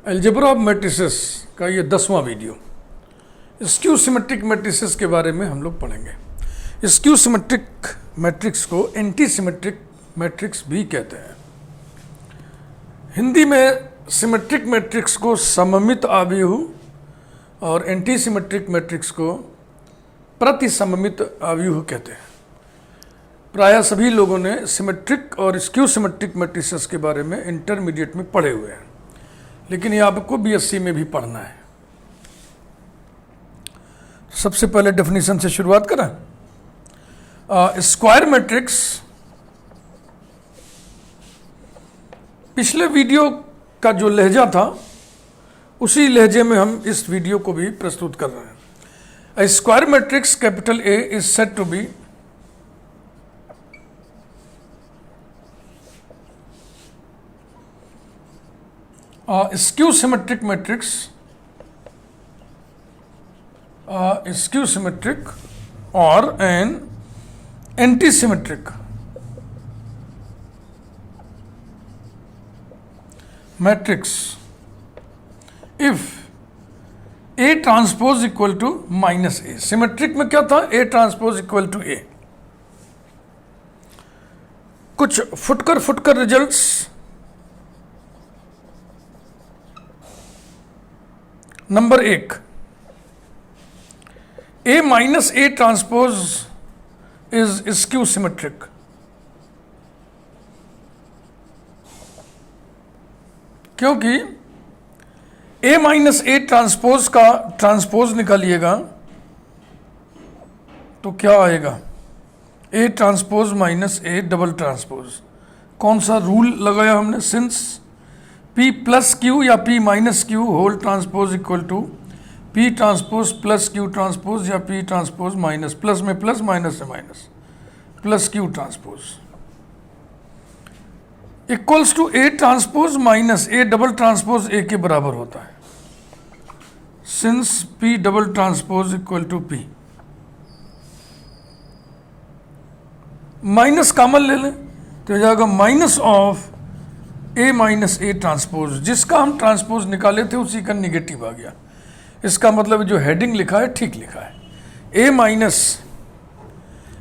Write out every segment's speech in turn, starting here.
Algebra of matrices का ये 10वां video. Skew symmetric matrices के बारे में हम लोग पढ़ेंगे। स्क्यू सिमेट्रिक मैट्रिक्स को एंटी सिमेट्रिक मैट्रिक्स भी कहते हैं। हिंदी में सिमेट्रिक मैट्रिक्स को सममित आव्यूह और एंटी सिमेट्रिक मैट्रिक्स को प्रतिसममित आव्यूह कहते हैं। प्रायः सभी लोगों ने सिमेट्रिक और स्क्यू सिमेट्रिक मैट्रिसेस के बारे में इंटरमीडिएट में पढ़े हुए हैं, लेकिन ये आपको बीएससी में भी पढ़ना है। सबसे पहले डेफिनेशन से शुरुआत करें। स्क्वायर मैट्रिक्स, पिछले वीडियो का जो लहजा था उसी लहजे में हम इस वीडियो को भी प्रस्तुत कर रहे हैं। Square matrix capital A is said to be skew symmetric matrix, skew symmetric or an anti-symmetric matrix if A transpose equal to minus A। Symmetric में क्या था? A transpose equal to A। कुछ फुटकर results. Number 1, A minus A transpose is skew symmetric. क्योंकि A minus A transpose का transpose निकालिएगा तो क्या आएगा? A transpose minus A double transpose. कौन सा रूल लगाया हमने? सिंस P प्लस क्यू या P minus Q whole transpose equal to P transpose plus Q transpose या P ट्रांसपोज माइनस, प्लस में प्लस माइनस से minus, plus Q transpose equals to A transpose minus A double transpose A के बराबर होता है। Since P double transpose equal to P, minus common ले लें तो हो जाएगा minus of A minus A transpose. जिसका हम ट्रांसपोज निकाले थे उसी का निगेटिव आ गया। इसका मतलब जो हेडिंग लिखा है ठीक लिखा है। A minus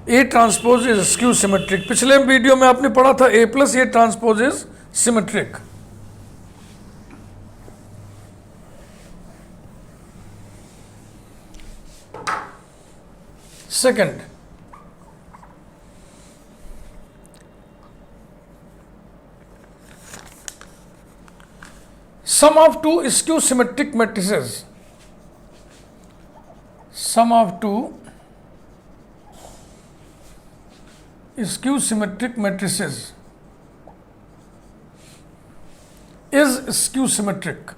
A transpose is skew symmetric. पिछले वीडियो में आपने पढ़ा था A plus A transpose is symmetric. Second, sum of two skew symmetric matrices, sum of two skew symmetric matrices is skew symmetric,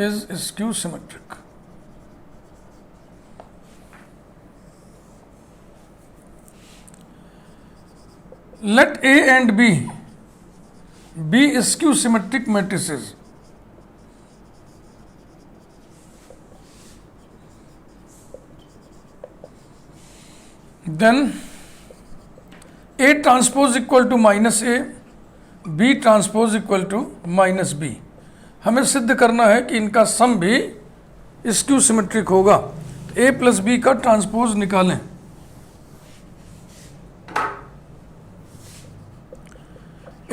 is skew symmetric। Let A and B be skew symmetric matrices, then A transpose equal to minus A, B transpose equal to minus B। हमें सिद्ध करना है कि इनका sum भी skew symmetric होगा। A plus B का transpose निकालें।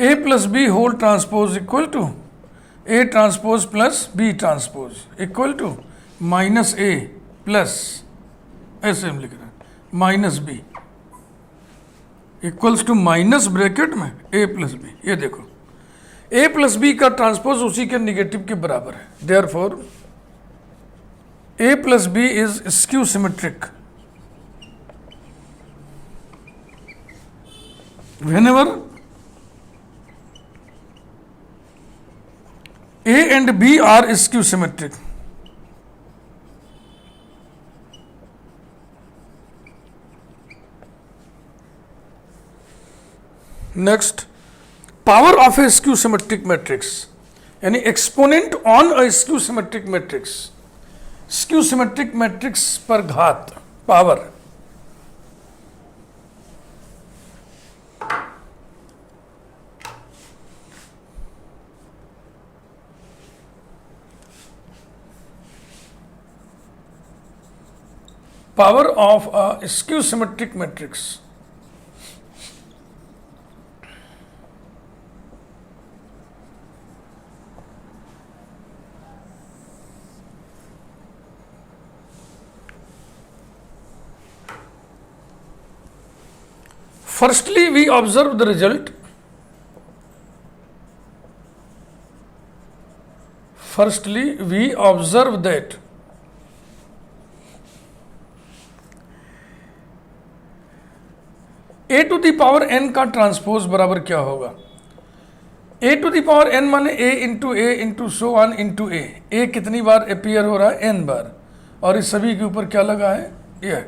A plus B whole transpose equal to A transpose plus B transpose equal to minus A plus, ऐसे हम लिख रहे हैं, minus B equals to minus bracket में A प्लस B। ये देखो A प्लस B का ट्रांसपोज उसी के निगेटिव के बराबर है। Therefore A plus B is skew symmetric whenever A and B are skew symmetric। Next, power of a skew symmetric matrix, यानी exponent on a skew symmetric matrix. Skew symmetric matrix पर घात, power. power of a skew symmetric matrix. Firstly, we observe the result. Firstly, we observe that a to the power n का transpose बराबर क्या होगा? a to the power n माने a into so on into a कितनी बार appear हो रहा है? n बार, और इस सभी के ऊपर क्या लगा है? ये।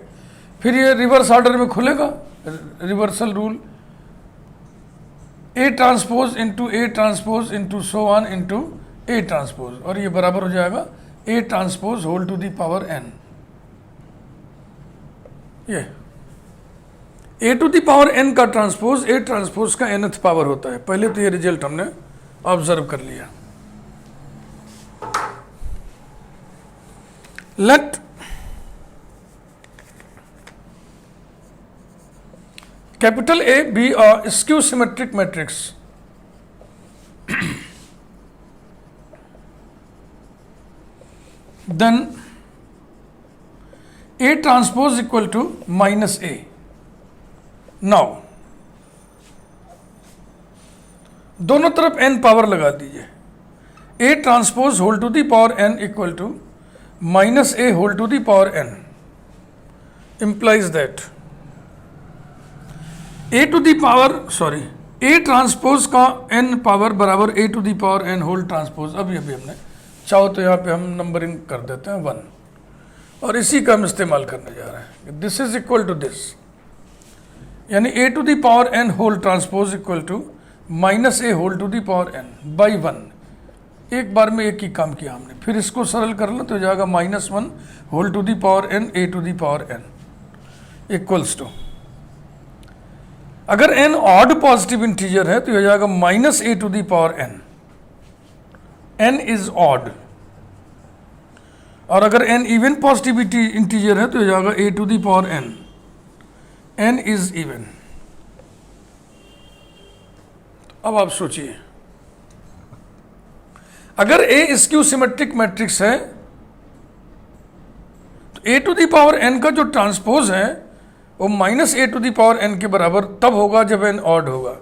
फिर ये रिवर्स ऑर्डर में खुलेगा, reversal rule, a transpose into so on into a transpose, और ये बराबर हो जाएगा a transpose whole to the power n। ये a to the power n का ट्रांसपोज a ट्रांसपोज का nth पावर होता है। पहले तो ये रिजल्ट हमने ऑब्जर्व कर लिया। Let capital A be a skew symmetric matrix. Then A transpose equal to minus A. Now दोनों तरफ n पावर लगा दीजिए। A transpose whole to the power n equal to minus A whole to the power n implies that a to the power a transpose का n power बराबर a to the power n whole transpose. अभी हमने चाहो तो यहाँ पे हम numbering कर देते हैं 1, और इसी का हम इस्तेमाल करने जा रहे हैं। This is equal to this, यानी a to the power n whole transpose equal to minus a whole to the power n by 1। एक बार में एक ही काम किया हमने। फिर इसको सरल कर लो तो हो जाएगा -1 whole to the power n a to the power n equals to, अगर n ऑड पॉजिटिव इंटीजर है तो हो जाएगा -a to the power n is odd, और अगर n इवन पॉजिटिव इंटीजर है तो हो जाएगा a to the power n is even. अब आप सोचिए, अगर A स्क्यू सिमेट्रिक मैट्रिक्स है तो a to the power n का जो ट्रांसपोज है वो -a to the power n के बराबर तब होगा जब n ऑड होगा।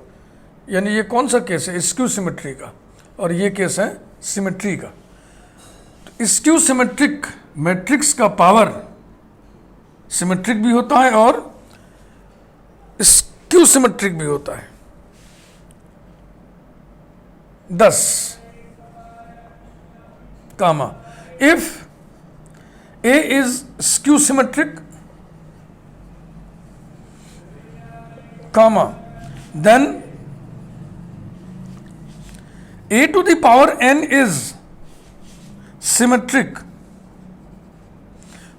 यानी ये कौन सा केस है? स्क्यू सिमेट्री का, और ये केस है सिमेट्री का। तो स्क्यू सिमेट्रिक मैट्रिक्स का पावर सिमेट्रिक भी होता है और स्क्यू सिमेट्रिक भी होता है। 10 comma if A is skew symmetric comma then A to the power n is symmetric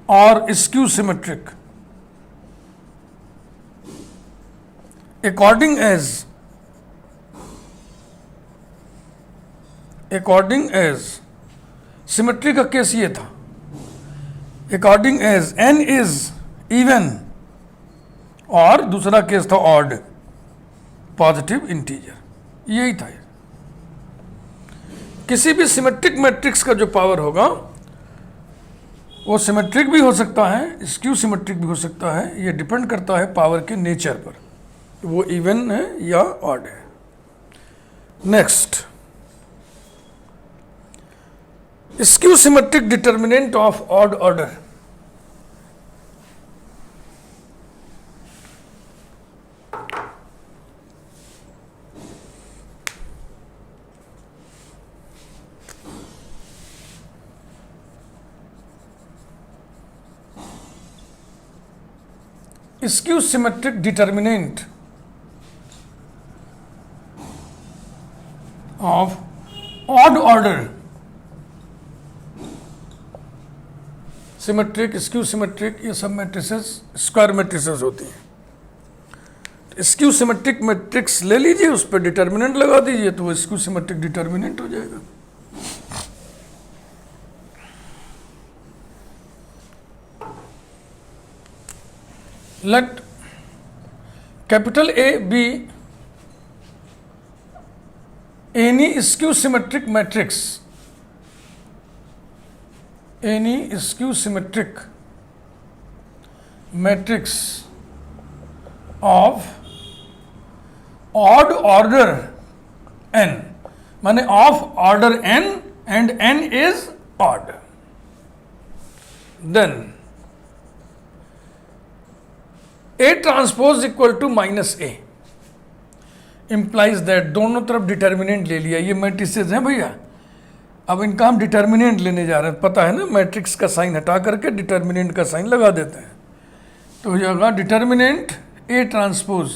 or skew symmetric according as symmetry का केस ये था, according as n is even, और दूसरा केस था ऑड पॉजिटिव इंटीजर। यही था। किसी भी सिमेट्रिक मैट्रिक्स का जो पावर होगा वो सिमेट्रिक भी हो सकता है, स्क्यू सिमेट्रिक भी हो सकता है। ये डिपेंड करता है पावर के नेचर पर, वो इवन है या ऑड है। Next, skew symmetric determinant of odd order. Skew symmetric determinant of odd order, symmetric, skew symmetric, ये सब मैट्रिसेस स्क्वायर मैट्रिसेस होती हैं। स्क्यू सिमेट्रिक मैट्रिक्स ले लीजिए, उस पर डिटर्मिनेंट लगा दीजिए तो वो स्क्यू सिमेट्रिक डिटर्मिनेंट हो जाएगा। let capital A be any skew symmetric matrix, any skew symmetric matrix of odd order n, माने of order n and n is odd, then A transpose equal to minus A implies that, दोनों तरफ determinant ले लिया, ये matrices हैं भैया, अब इनका हम डिटर्मिनेंट लेने जा रहे हैं, पता है ना, मैट्रिक्स का साइन हटा करके डिटर्मिनेंट का साइन लगा देते हैं, तो हो जाएगा determinant A transpose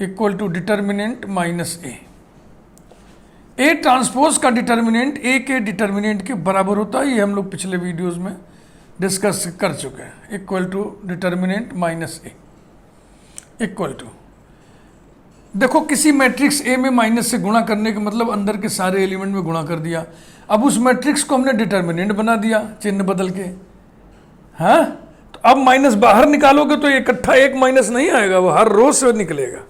equal to determinant minus A. A transpose का डिटर्मिनेंट ए के डिटर्मिनेंट के बराबर होता है, ये हम लोग पिछले वीडियोस में डिस्कस कर चुके हैं, equal to determinant minus A equal to, देखो किसी मैट्रिक्स ए में माइनस से गुणा करने का मतलब अंदर के सारे एलिमेंट में गुणा कर दिया, अब उस मैट्रिक्स को हमने डिटर्मिनेंट बना दिया चिन्ह बदल के, हाँ, तो अब माइनस बाहर निकालोगे तो इकट्ठा एक माइनस नहीं आएगा, वो हर रो से निकलेगा,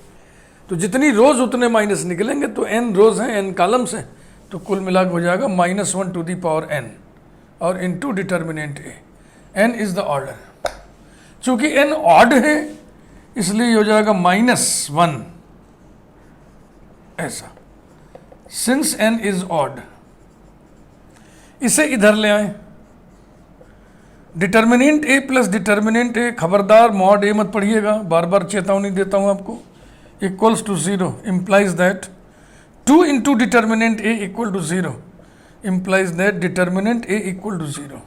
तो जितनी रोज उतने माइनस निकलेंगे, तो एन रोज हैं, एन कॉलम्स हैं, तो कुल मिला के हो जाएगा -1 टू द पावर n और into determinant A, n is the order, चूंकि n ऑड है इसलिए हो जाएगा -1 ऐसा, सिंस n इज ऑड। इसे इधर ले आए, डिटर्मिनेंट ए प्लस डिटर्मिनेंट ए, खबरदार मॉड ए मत पढ़िएगा, बार बार चेतावनी देता हूं आपको, equals to 0 implies that 2 into determinant a equal to 0 implies that determinant a equal to 0,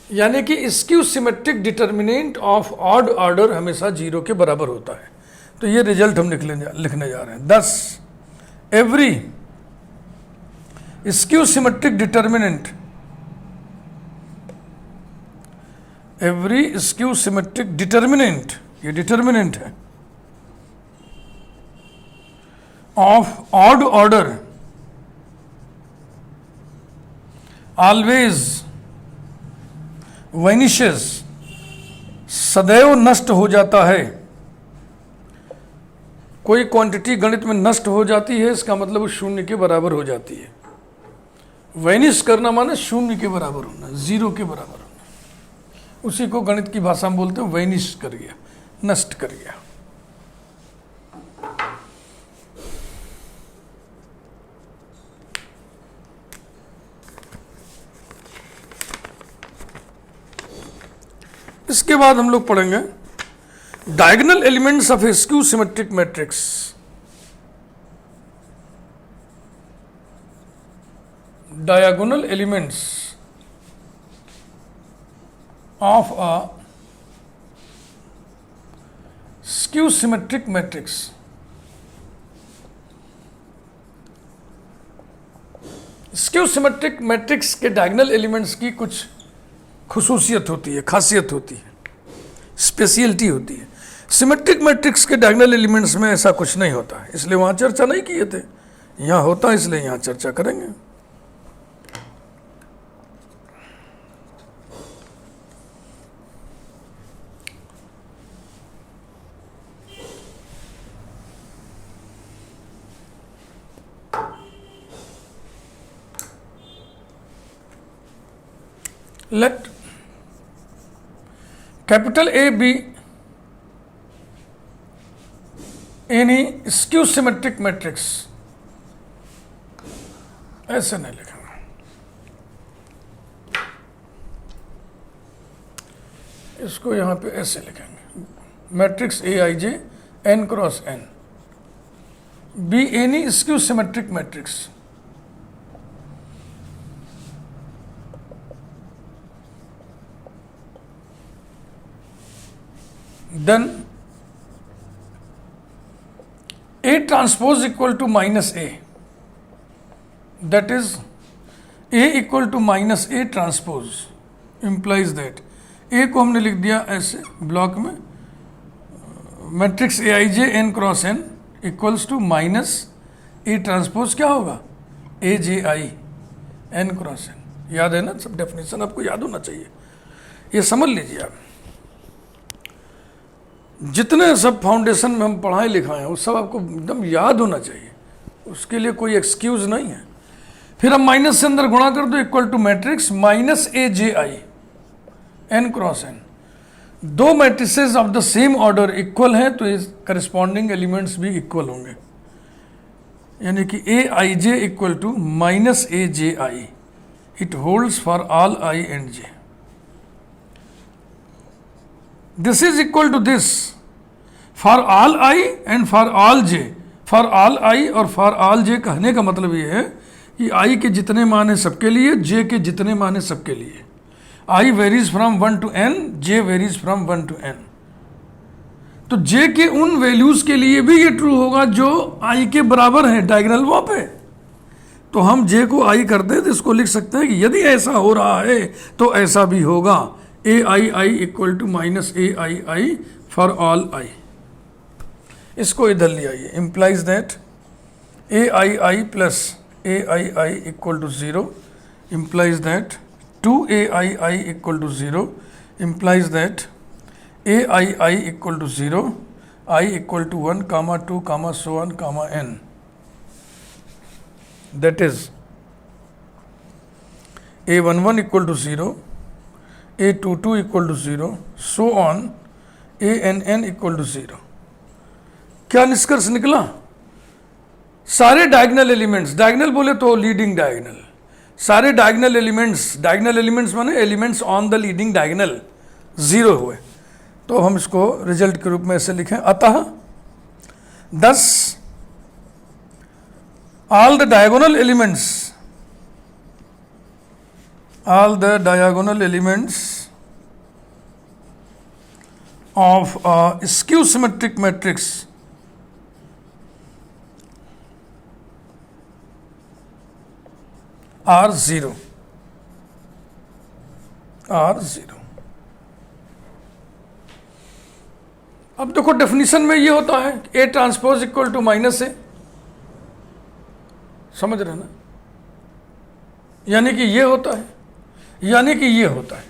यानी कि skew symmetric determinant of odd order हमेशा 0 के बराबर होता है, तो ये रिजल्ट हम लिखने जा रहे हैं। thus every skew symmetric determinant, every skew symmetric determinant, ये डिटर्मिनेंट है, of odd order always vanishes, सदैव नष्ट हो जाता है, कोई क्वांटिटी गणित में नष्ट हो जाती है इसका मतलब वो शून्य के बराबर हो जाती है, वैनिश करना माने शून्य के बराबर होना, 0 के बराबर होना, उसी को गणित की भाषा में बोलते हैं वैनिश कर गया, नष्ट कर गया। इसके बाद हम लोग पढ़ेंगे diagonal elements of A skew symmetric matrix. Diagonal elements of a skew symmetric matrix. Skew symmetric matrix के डायगोनल एलिमेंट्स की कुछ खुसूसियत होती है, खासियत होती है, स्पेशलिटी होती है। सिमेट्रिक मैट्रिक्स के डायगोनल एलिमेंट्स में ऐसा कुछ नहीं होता है, इसलिए वहाँ चर्चा नहीं किए थे, यहाँ होता है इसलिए यहाँ चर्चा करेंगे। Let capital A be any skew symmetric matrix, ऐसे नहीं लिखेंगे, इसको यहां पे ऐसे लिखेंगे, matrix Aij n cross n be any skew symmetric matrix, then A transpose equal to minus A, that is A equal to minus A transpose implies that A को हमने लिख दिया ऐसे ब्लॉक में, matrix Aij n cross n equals to minus A transpose क्या होगा Aj n cross n, याद है ना, सब डेफिनेशन आपको याद होना चाहिए, ये समझ लीजिए आप। जितने सब फाउंडेशन में हम पढ़ाए लिखाए हैं वो सब आपको एकदम याद होना चाहिए, उसके लिए कोई एक्सक्यूज नहीं है। फिर हम माइनस से अंदर गुणा कर दो, equal to matrix minus a j i n cross n. दो matrices of the same order equal हैं तो इस करस्पॉन्डिंग एलिमेंट्स भी इक्वल होंगे, यानी कि a i j equal to minus a j i. It holds for all i and j. This is equal to this for all i and for all j. For all i और for all जे कहने का मतलब ये है कि आई के जितने मान है सबके लिए, जे के जितने मान है सबके लिए। I varies from 1 to n, j varies from 1 to n। तो जे के उन वैल्यूज के लिए भी ये ट्रू होगा जो आई के बराबर है डायगोनल वॉ पे। तो हम जे को आई करते हैं तो इसको लिख सकते हैं कि यदि ऐसा हो रहा है तो ऐसा भी होगा। A i i equal to minus a i i for all i. इसको इधर ले आइए। Implies that a i i plus a i i equal to 0 implies that 2ai equal to 0 implies that ai equal to 0, I equal to 1 comma 2 comma so on comma n, that is a11 equal to 0, a22 equal to 0, so on ann equal to 0। क्या निष्कर्ष निकला? सारे diagonal elements, diagonal बोले तो leading diagonal, सारे diagonal elements माने elements on the leading diagonal 0 हुए। तो हम इसको रिजल्ट के रूप में ऐसे लिखें, अतः thus all the diagonal elements of a skew symmetric matrix are 0। अब देखो डेफिनेशन में ये होता है a transpose equal to minus a, समझ रहे ना? यानी कि ये होता है, यानी कि ये होता है,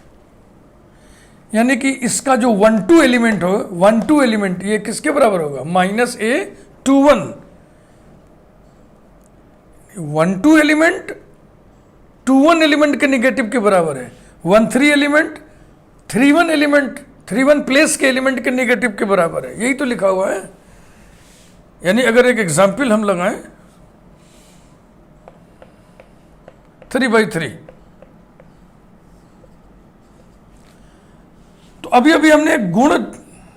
यानी कि इसका जो 1 2 एलिमेंट हो, 1 2 एलिमेंट ये किसके बराबर होगा? माइनस ए 2 1। 1 2 एलिमेंट 2 1 एलिमेंट के निगेटिव के बराबर है। 1 3 एलिमेंट 3 1 एलिमेंट 3 1 प्लेस के एलिमेंट के निगेटिव के बराबर है। यही तो लिखा हुआ है। यानी अगर एक एग्जाम्पल हम लगाएं 3/3, तो अभी अभी हमने एक गुण,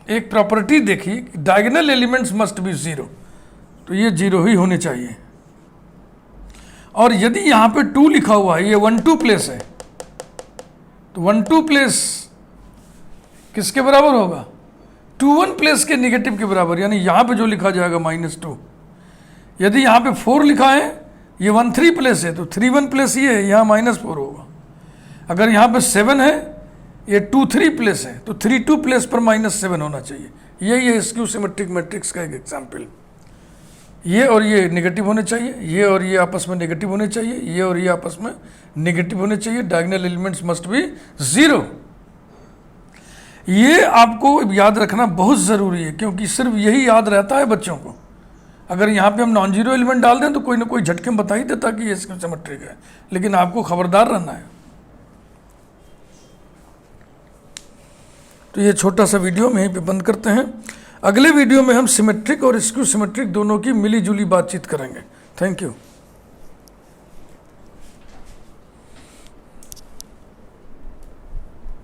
एक प्रॉपर्टी देखी, डायगोनल एलिमेंट्स मस्ट बी 0, तो ये 0 ही होने चाहिए। और यदि यहां पे 2 लिखा हुआ है, ये 1 2 प्लेस है, तो 1 2 प्लेस किसके बराबर होगा? 2 1 प्लेस के निगेटिव के बराबर, यानी यहां पे जो लिखा जाएगा -2। यदि यहां पे 4 लिखा है, ये 1 3 प्लेस है, तो 3 1 प्लेस ये है, यहां -4 होगा। अगर यहां पे 7 है, ये 2 3 प्लेस है, तो 3 2 प्लेस पर -7 होना चाहिए। यही है स्क्यू सिमेट्रिक मैट्रिक्स का एक एग्जाम्पल। ये और ये नेगेटिव होने चाहिए, ये और ये आपस में नेगेटिव होने चाहिए, ये और ये आपस में नेगेटिव होने चाहिए। Diagonal elements must be 0। ये आपको याद रखना बहुत ज़रूरी है, क्योंकि सिर्फ यही याद रहता है बच्चों को। अगर यहाँ पे हम नॉन जीरो एलिमेंट डाल दें तो कोई ना कोई झटके में बता ही देता कि ये स्क्यू सिमेट्रिक है, लेकिन आपको खबरदार रहना है। तो ये छोटा सा वीडियो हम यहीं पे बंद करते हैं। अगले वीडियो में हम सिमेट्रिक और स्क्यू सिमेट्रिक दोनों की मिली जुली बातचीत करेंगे। Thank you.